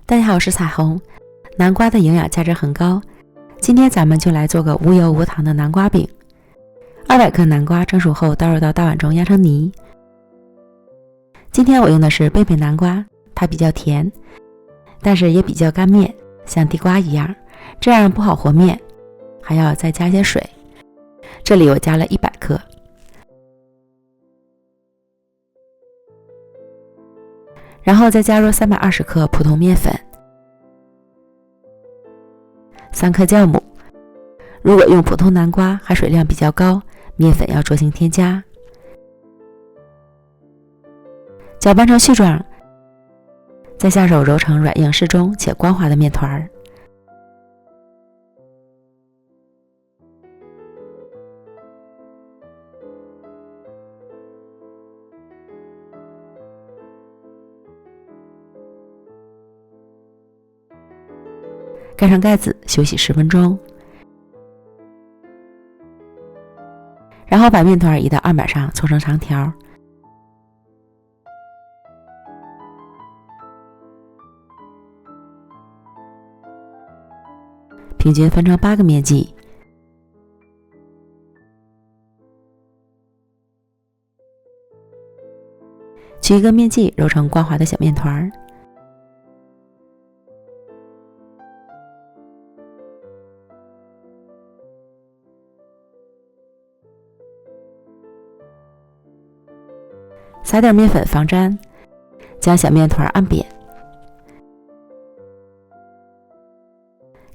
大家好，我是彩虹。南瓜的营养价值很高，今天咱们就来做个无油无糖的南瓜饼。200克南瓜蒸熟后倒入到大碗中压成泥。今天我用的是贝贝南瓜，它比较甜，但是也比较干面，像地瓜一样，这样不好和面，还要再加些水。这里我加了100克。然后再加入320克普通面粉，3克酵母。如果用普通南瓜，含水量比较高，面粉要酌情添加。搅拌成絮状，再下手揉成软硬适中且光滑的面团儿。盖上盖子，休息10分钟。然后把面团移到案板上，搓成长条。平均分成8个面剂。取一个面剂，揉成光滑的小面团。撒点面粉防粘，将小面团按扁，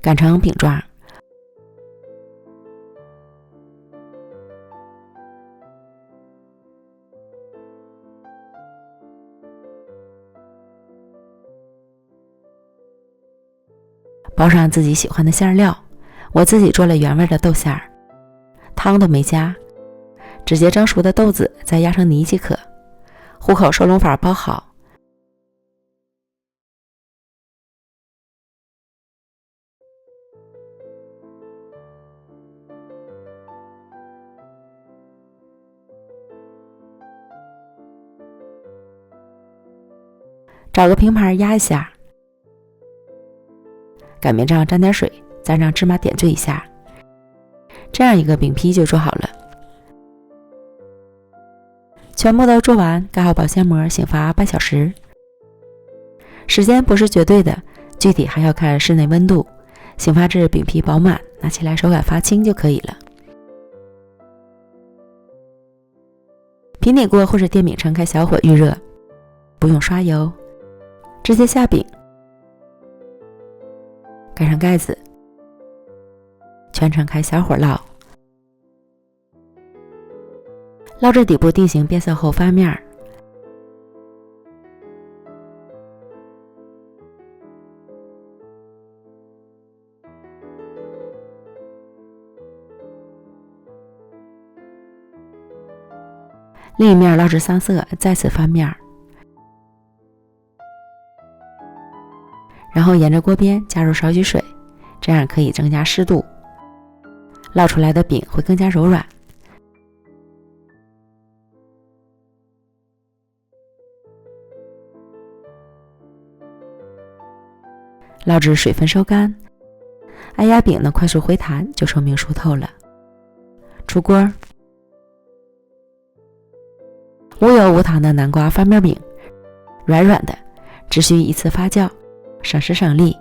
擀成饼状。包上自己喜欢的馅料，我自己做了原味的豆馅儿，汤都没加，直接蒸熟的豆子再压成泥即可。虎口收拢法包好。找个平盘压一下，擀面杖沾点水，再让芝麻点缀一下，这样一个饼坯就做好了。全部都做完，盖好保鲜膜，醒发半小时。时间不是绝对的，具体还要看室内温度。醒发至饼皮饱满，拿起来手感发轻就可以了。平底锅或者电饼铛开小火预热，不用刷油，直接下饼，盖上盖子，全程开小火烙。烙至底部定型变色后翻面，另一面烙至桑色，再次翻面，然后沿着锅边加入少许水，这样可以增加湿度，烙出来的饼会更加柔软。烙至水分收干，按压饼能快速回弹，就说明熟透了。出锅。无油无糖的南瓜翻面饼，软软的，只需一次发酵，省时省力。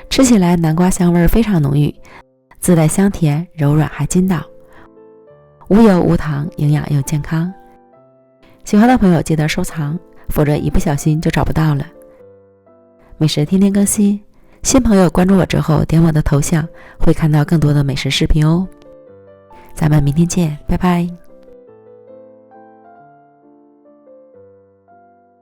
吃起来南瓜香味非常浓郁，自带香甜，柔软还筋道。无油无糖，营养又健康。喜欢的朋友记得收藏，否则一不小心就找不到了。美食天天更新，新朋友关注我之后点我的头像，会看到更多的美食视频哦。咱们明天见，拜拜。